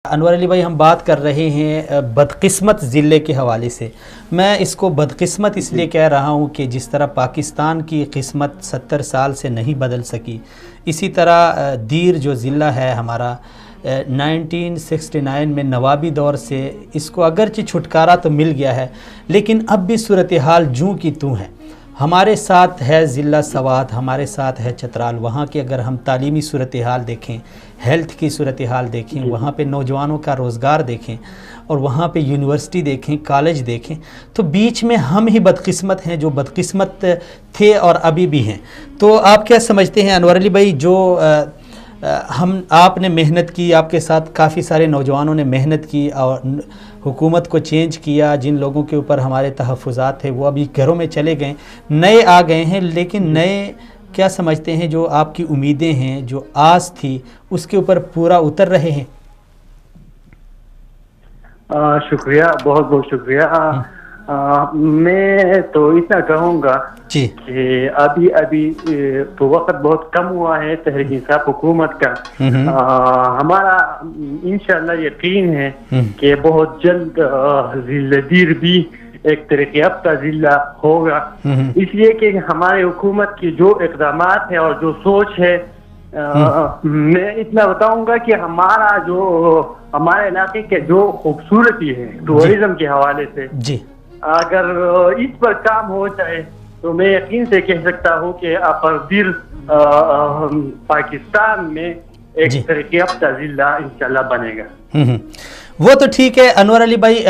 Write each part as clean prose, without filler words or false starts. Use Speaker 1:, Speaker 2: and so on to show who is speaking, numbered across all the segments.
Speaker 1: انور علی بھائی، ہم بات کر رہے ہیں بدقسمت ضلع کے حوالے سے۔ میں اس کو بدقسمت اس لیے کہہ رہا ہوں کہ جس طرح پاکستان کی قسمت 70 سال سے نہیں بدل سکی، اسی طرح دیر جو ضلع ہے ہمارا 1969 میں نوابی دور سے اس کو اگرچہ چھٹکارا تو مل گیا ہے، لیکن اب بھی صورتحال جوں کی توں ہے۔ ہمارے ساتھ ہے ضلع سوات، ہمارے ساتھ ہے چترال۔ وہاں کی اگر ہم تعلیمی صورتحال دیکھیں، ہیلتھ کی صورتحال دیکھیں، وہاں پہ نوجوانوں کا روزگار دیکھیں، اور وہاں پہ یونیورسٹی دیکھیں، کالج دیکھیں، تو بیچ میں ہم ہی بدقسمت ہیں جو بدقسمت تھے اور ابھی بھی ہیں۔ تو آپ کیا سمجھتے ہیں انور علی بھائی، جو آپ نے محنت کی، آپ کے ساتھ کافی سارے نوجوانوں نے محنت کی اور حکومت کو چینج کیا، جن لوگوں کے اوپر ہمارے تحفظات تھے وہ ابھی گھروں میں چلے گئے، نئے آ گئے ہیں، لیکن نئے کیا سمجھتے ہیں جو آپ کی امیدیں ہیں، جو آس تھی، اس کے اوپر پورا اتر رہے ہیں؟
Speaker 2: شکریہ، بہت بہت شکریہ۔ میں تو اتنا کہوں گا کہ ابھی تو وقت بہت کم ہوا ہے تحریک انصاف حکومت کا۔ ہمارا انشاءاللہ یقین ہے کہ بہت جلد ضلع دیر بھی ایک ترقی یافتہ ضلع ہوگا، اس لیے کہ ہمارے حکومت کی جو اقدامات ہیں اور جو سوچ ہے، میں اتنا بتاؤں گا کہ ہمارے علاقے کے جو خوبصورتی ہے ٹورزم کے حوالے سے، اگر اس پر کام ہو جائے تو میں یقین سے کہہ سکتا ہوں کہ اپردیر پاکستان میں ایک ترقی یافتہ ضلع انشاءاللہ بنے گا۔
Speaker 1: وہ تو ٹھیک ہے انور علی بھائی،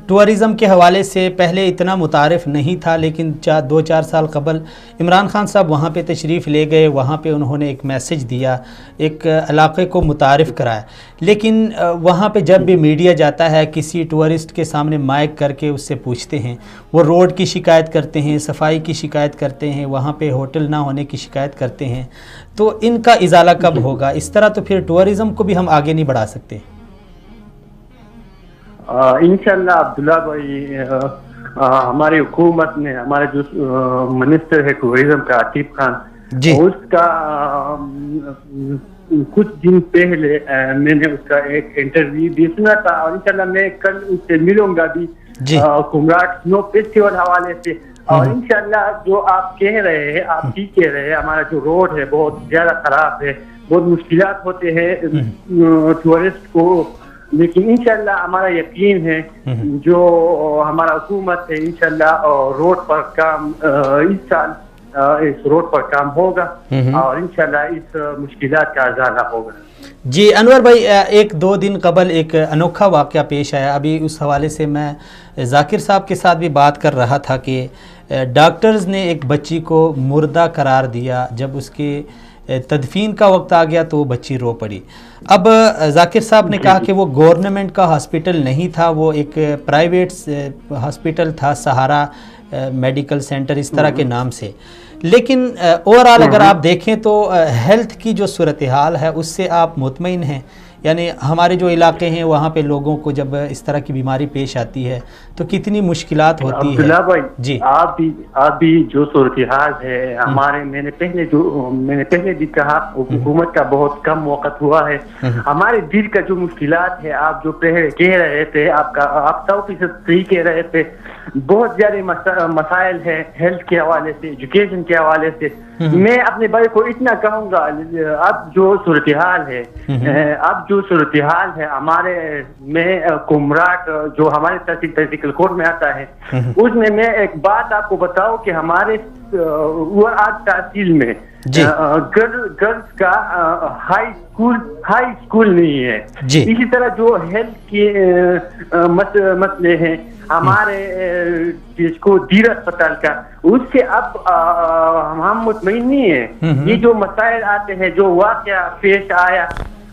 Speaker 1: ٹورزم کے حوالے سے پہلے اتنا متعارف نہیں تھا، لیکن 2-4 سال قبل عمران خان صاحب وہاں پہ تشریف لے گئے، وہاں پہ انہوں نے ایک میسج دیا، ایک علاقے کو متعارف کرایا، لیکن وہاں پہ جب بھی میڈیا جاتا ہے کسی ٹورسٹ کے سامنے مائک کر کے اس سے پوچھتے ہیں، وہ روڈ کی شکایت کرتے ہیں، صفائی کی شکایت کرتے ہیں، وہاں پہ ہوٹل نہ ہونے کی شکایت کرتے ہیں، تو ان کا ازالہ کب ہوگا؟ اس طرح تو پھر ٹورزم کو بھی ہم آگے نہیں بڑھا سکتے۔
Speaker 2: انشاءاللہ عبداللہ بھائی، ہماری حکومت نے، ہمارے جو منسٹر ہے ٹورزم کا عاطف خان، اس کا کچھ دن پہلے میں نے اس کا ایک انٹرویو بھی سنا تھا، اور انشاءاللہ میں کل اس سے ملوں گا بھی کمراٹ سنو فیسٹیول حوالے سے۔ اور انشاءاللہ جو آپ کہہ رہے ہیں، آپ ٹھیک کہہ رہے ہیں، ہمارا جو روڈ ہے بہت زیادہ خراب ہے، بہت مشکلات ہوتے ہیں ٹورسٹ کو، لیکن انشاءاللہ ہمارا یقین ہے جو ہمارا حکومت ہے انشاءاللہ روڈ پر کام اس سال اس روڈ پر کام ہوگا، اور انشاءاللہ اس مشکلات کا ازالہ ہوگا۔
Speaker 1: جی انور بھائی، 1-2 دن قبل ایک انوکھا واقعہ پیش آیا، ابھی اس حوالے سے میں ذاکر صاحب کے ساتھ بھی بات کر رہا تھا کہ ڈاکٹرز نے ایک بچی کو مردہ قرار دیا، جب اس کے تدفین کا وقت آ گیا تو وہ بچی رو پڑی۔ اب ذاکر صاحب نے کہا کہ وہ گورنمنٹ کا ہاسپٹل نہیں تھا، وہ ایک پرائیویٹ ہاسپٹل تھا، سہارا میڈیکل سینٹر اس طرح کے نام سے، لیکن اوورآل اگر آپ دیکھیں تو ہیلتھ کی جو صورتحال ہے اس سے آپ مطمئن ہیں؟ یعنی ہمارے جو علاقے ہیں وہاں پہ لوگوں کو جب اس طرح کی بیماری پیش آتی ہے تو کتنی مشکلات ہوتی ہے؟
Speaker 2: عبداللہ بھائی، جی آپ بھی جو صورتحال ہے ہمارے، میں نے پہلے بھی کہا حکومت کا بہت کم وقت ہوا ہے، ہمارے دل کا جو مشکلات ہے، آپ جو پہلے کہہ رہے تھے، آپ 100% صحیح کہہ رہے تھے، بہت زیادہ مسائل ہیں ہیلتھ کے حوالے سے، ایجوکیشن کے حوالے سے۔ میں اپنے بھائی کو اتنا کہوں گا، اب جو صورتحال ہے ہمارے میں کمراٹ جو ہمارے تحصیل کوٹ میں آتا ہے، اس میں ایک بات آپ کو بتاؤں کہ ہمارے تحصیل میں گرلز کا ہائی اسکول نہیں ہے۔ اسی طرح جو ہیلتھ کے مسئلے ہیں ہمارے جس کو دیر اسپتال کا، اس سے اب ہم مطمئن نہیں ہیں۔ یہ جو مسائل آتے ہیں، جو واقعہ پیش آیا،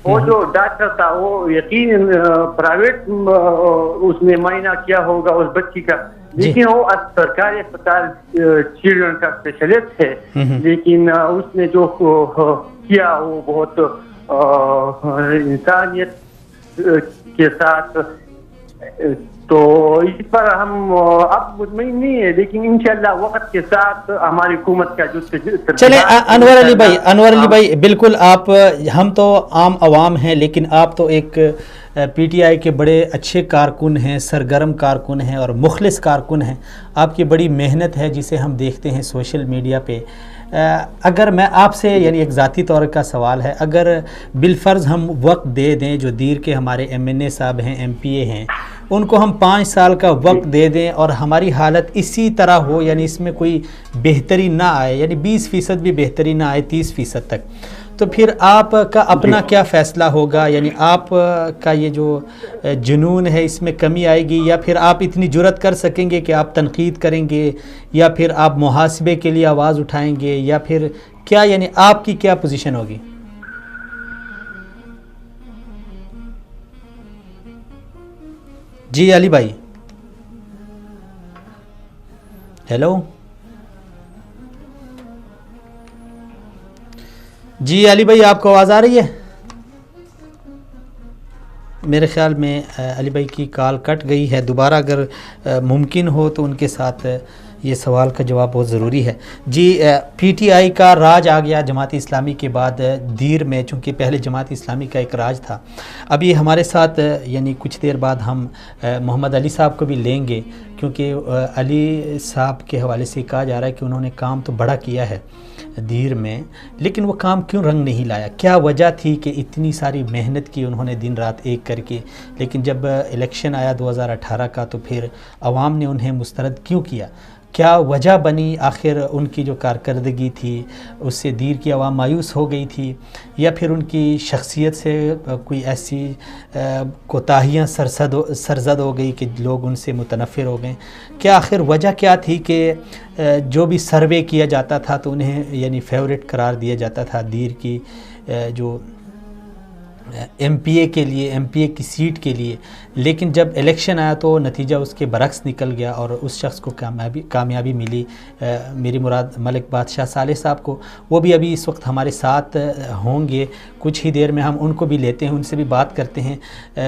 Speaker 2: وہ جو ڈاکٹر تھا وہ یقین پرائیویٹ اس نے معائنہ کیا ہوگا اس بچی کا، لیکن وہ سرکاری اسپتال چلڈرن کا اسپیشلسٹ ہے، لیکن اس نے جو کیا وہ بہت انسانیت کے ساتھ تو اس پر ہم اب مطمئن نہیں ہے، لیکن انشاءاللہ وقت کے ساتھ ہماری حکومت کا جو
Speaker 1: چلیں انور علی بھائی بالکل آپ، ہم تو عام عوام ہیں، لیکن آپ تو ایک پی ٹی آئی کے بڑے اچھے کارکن ہیں، سرگرم کارکن ہیں اور مخلص کارکن ہیں، آپ کی بڑی محنت ہے جسے ہم دیکھتے ہیں سوشل میڈیا پہ۔ اگر میں آپ سے یعنی ایک ذاتی طور کا سوال ہے، اگر بالفرض ہم وقت دے دیں، جو دیر کے ہمارے ایم این اے صاحب ہیں، ایم پی اے ہیں، ان کو ہم 5 سال کا وقت دے دیں اور ہماری حالت اسی طرح ہو، یعنی اس میں کوئی بہتری نہ آئے، یعنی 20% بھی بہتری نہ آئے 30% تک، تو پھر آپ کا اپنا کیا فیصلہ ہوگا؟ یعنی آپ کا یہ جو جنون ہے اس میں کمی آئے گی، یا پھر آپ اتنی جرأت کر سکیں گے کہ آپ تنقید کریں گے، یا پھر آپ محاسبے کے لیے آواز اٹھائیں گے، یا پھر کیا، یعنی آپ کی کیا پوزیشن ہوگی؟ جی علی بھائی، ہیلو جی علی بھائی، آپ کو آواز آ رہی ہے؟ میرے خیال میں علی بھائی کی کال کٹ گئی ہے، دوبارہ اگر ممکن ہو تو ان کے ساتھ یہ سوال کا جواب بہت ضروری ہے۔ جی پی ٹی آئی کا راج آ گیا جماعت اسلامی کے بعد دیر میں، چونکہ پہلے جماعت اسلامی کا ایک راج تھا۔ ابھی ہمارے ساتھ یعنی کچھ دیر بعد ہم محمد علی صاحب کو بھی لیں گے، کیونکہ علی صاحب کے حوالے سے کہا جا رہا ہے کہ انہوں نے کام تو بڑا کیا ہے دیر میں، لیکن وہ کام کیوں رنگ نہیں لایا؟ کیا وجہ تھی کہ اتنی ساری محنت کی انہوں نے دن رات ایک کر کے، لیکن جب الیکشن آیا 2018 کا تو پھر عوام نے انہیں مسترد کیوں کیا؟ کیا وجہ بنی آخر ان کی جو کارکردگی تھی اس سے دیر کی عوام مایوس ہو گئی تھی، یا پھر ان کی شخصیت سے کوئی ایسی کوتاہیاں سرزد ہو گئی کہ لوگ ان سے متنفر ہو گئے؟ کیا آخر وجہ کیا تھی کہ جو بھی سروے کیا جاتا تھا تو انہیں یعنی فیورٹ قرار دیا جاتا تھا دیر کی جو ایم پی اے کے لیے، ایم پی اے کی سیٹ کے لیے، لیکن جب الیکشن آیا تو نتیجہ اس کے برعکس نکل گیا اور اس شخص کو کامیابی ملی، میری مراد ملک بادشاہ صالح صاحب کو۔ وہ بھی ابھی اس وقت ہمارے ساتھ ہوں گے، کچھ ہی دیر میں ہم ان کو بھی لیتے ہیں، ان سے بھی بات کرتے ہیں،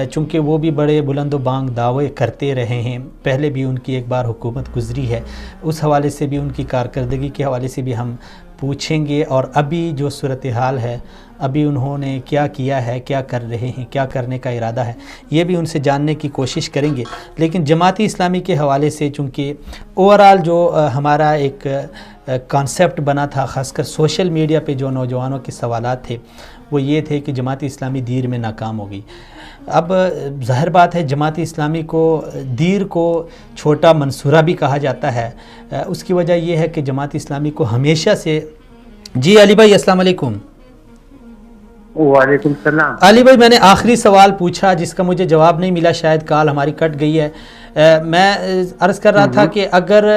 Speaker 1: چونکہ وہ بھی بڑے بلند و بانگ دعوے کرتے رہے ہیں، پہلے بھی ان کی ایک بار حکومت گزری ہے، اس حوالے سے بھی ان کی کارکردگی کے حوالے سے بھی ہم پوچھیں گے، اور ابھی جو صورتحال ہے، ابھی انہوں نے کیا کیا ہے، کیا کر رہے ہیں، کیا کرنے کا ارادہ ہے، یہ بھی ان سے جاننے کی کوشش کریں گے۔ لیکن جماعتی اسلامی کے حوالے سے چونکہ اوورال جو ہمارا ایک کانسیپٹ بنا تھا، خاص کر سوشل میڈیا پہ جو نوجوانوں کے سوالات تھے وہ یہ تھے کہ جماعتی اسلامی دیر میں ناکام ہو گئی۔ اب ظاہر بات ہے جماعتی اسلامی کو دیر کو چھوٹا منصورہ بھی کہا جاتا ہے، اس کی وجہ یہ ہے کہ جماعت اسلامی کو ہمیشہ سے… جی علی بھائی السلام علیکم۔
Speaker 2: وعلیکم السلام۔
Speaker 1: علی بھائی میں نے آخری سوال پوچھا جس کا مجھے جواب نہیں ملا، شاید کال ہماری کٹ گئی ہے۔ میں عرض کر رہا تھا کہ اگر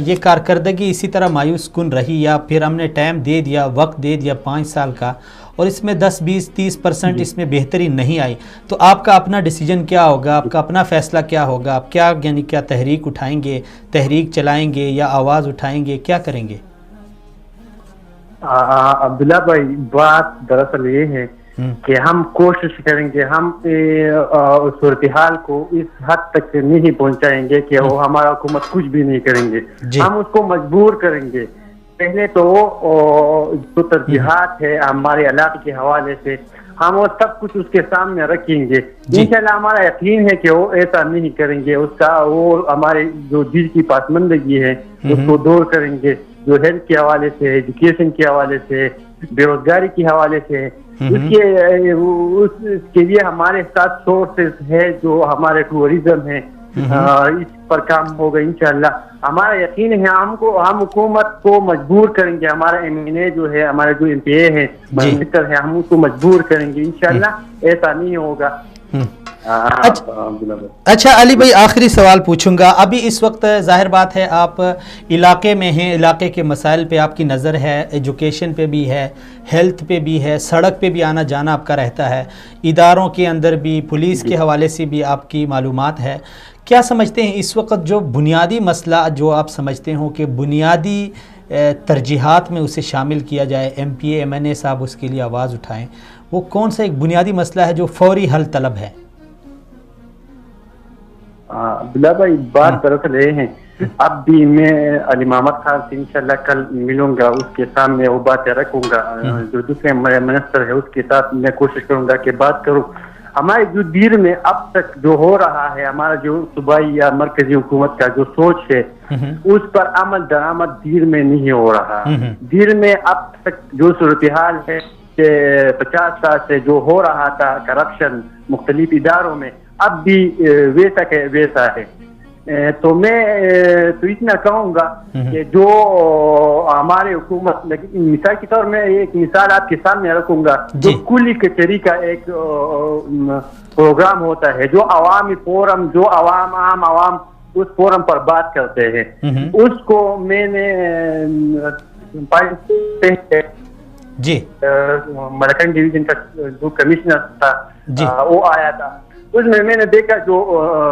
Speaker 1: یہ کارکردگی اسی طرح مایوس کن رہی، یا پھر ہم نے ٹائم دے دیا، وقت دے دیا 5 سال کا، اور اس میں 10 20 30% اس میں بہتری نہیں آئی، تو آپ کا اپنا ڈیسیجن کیا ہوگا؟ آپ کا اپنا فیصلہ کیا ہوگا؟ آپ کیا یعنی کیا تحریک اٹھائیں گے، تحریک چلائیں گے، یا آواز اٹھائیں گے، کیا کریں گے؟
Speaker 2: عبداللہ بھائی، بات دراصل یہ ہے کہ ہم کوشش کریں گے، ہم صورتحال کو اس حد تک نہیں پہنچائیں گے کہ وہ ہمارا حکومت کچھ بھی نہیں کریں گے، ہم اس کو مجبور کریں گے۔ پہلے تو جو ترجیحات ہے ہمارے علاقے کے حوالے سے ہم وہ سب کچھ اس کے سامنے رکھیں گے، انشاءاللہ ہمارا یقین ہے کہ وہ ایسا نہیں کریں گے، اس کا وہ ہمارے جو دل کی پسماندگی ہے اس کو دور کریں گے، جو ہیلتھ کے حوالے سے، ایجوکیشن کے حوالے سے، بے روزگاری کے حوالے سے، اس کے لیے ہمارے ساتھ سورسز ہے جو ہمارے ٹورزم ہے، اس پر کام ہوگا انشاءاللہ۔ ہمارا یقین ہے ہم حکومت کو مجبور کریں گے، ہمارا ایم این اے جو ہے، ہمارا جو ایم پی اے ہے، منسٹر ہے، ہم اس کو مجبور کریں گے انشاءاللہ، ایسا نہیں ہوگا۔
Speaker 1: اچھا علی بھائی آخری سوال پوچھوں گا، ابھی اس وقت ظاہر بات ہے آپ علاقے میں ہیں، علاقے کے مسائل پہ آپ کی نظر ہے، ایجوکیشن پہ بھی ہے، ہیلتھ پہ بھی ہے، سڑک پہ بھی آنا جانا آپ کا رہتا ہے، اداروں کے اندر بھی، پولیس کے حوالے سے بھی آپ کی معلومات ہے۔ کیا سمجھتے ہیں اس وقت جو بنیادی مسئلہ جو آپ سمجھتے ہوں کہ بنیادی ترجیحات میں اسے شامل کیا جائے، M P A M N A صاحب اس کے لیے آواز اٹھائیں، وہ کون سا ایک بنیادی مسئلہ ہے جو فوری حل طلب ہے؟
Speaker 2: عبداللہ بھائی بات دراصل یہ ہے، اب بھی میں علی محمد خان سے انشاءاللہ کل ملوں گا، اس کے سامنے وہ باتیں رکھوں گا، جو دوسرے منسٹر ہے اس کے ساتھ میں کوشش کروں گا کہ بات کروں. ہمارے جو دیر میں اب تک جو ہو رہا ہے، ہمارا جو صوبائی یا مرکزی حکومت کا جو سوچ ہے اس پر عمل درآمد دیر میں نہیں ہو رہا. دیر میں اب تک جو صورتحال ہے کہ 50 سال سے جو ہو رہا تھا کرپشن مختلف اداروں میں، اب بھی ویسا کہ ویسا ہے. تو میں تو اتنا کہوں گا کہ جو ہمارے حکومت، مثال کے طور میں ایک مثال آپ کے سامنے رکھوں گا، جو کلی کچہری کا ایک پروگرام ہوتا ہے، جو عوامی فورم، جو عوام اس فورم پر بات کرتے ہیں، اس کو میں نے
Speaker 1: جی
Speaker 2: ملکن ڈویژن کا جو کمشنر تھا وہ آیا تھا، اس میں نے دیکھا جو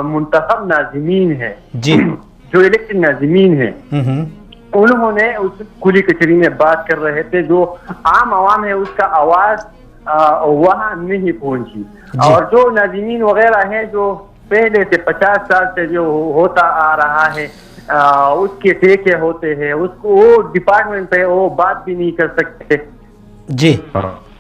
Speaker 2: منتخب ناظمین ہے، جو الیکٹڈ ناظمین ہے، انہوں نے اس کلی کچہری میں بات کر رہے تھے، جو عام عوام ہے اس کا آواز وہاں نہیں پہنچی. اور جو ناظمین وغیرہ ہیں جو پہلے سے 50 سال سے جو ہوتا آ رہا ہے، اس کے ٹیکے ہوتے ہیں، اس کو وہ ڈپارٹمنٹ پہ وہ بات بھی نہیں کر سکتے.
Speaker 1: جی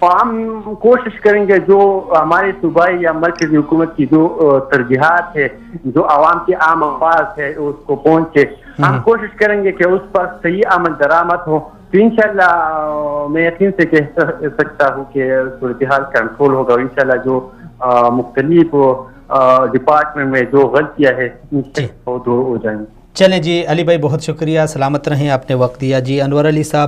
Speaker 2: ہم کوشش کریں گے جو ہماری صوبائی یا مرکزی حکومت کی جو ترجیحات ہے، جو عوام کی عام آواز ہے اس کو پہنچے، ہم کوشش کریں گے کہ اس پر صحیح عمل درآمد ہو. تو انشاءاللہ میں یقین سے کہہ سکتا ہوں کہ صورتحال کنٹرول ہوگا، اور انشاءاللہ جو مختلف ڈپارٹمنٹ میں جو غلطیاں ہیں وہ دور ہو جائیں گی.
Speaker 1: چلیں جی علی بھائی، بہت شکریہ، سلامت رہیں، آپ نے وقت دیا. جی انور علی صاحب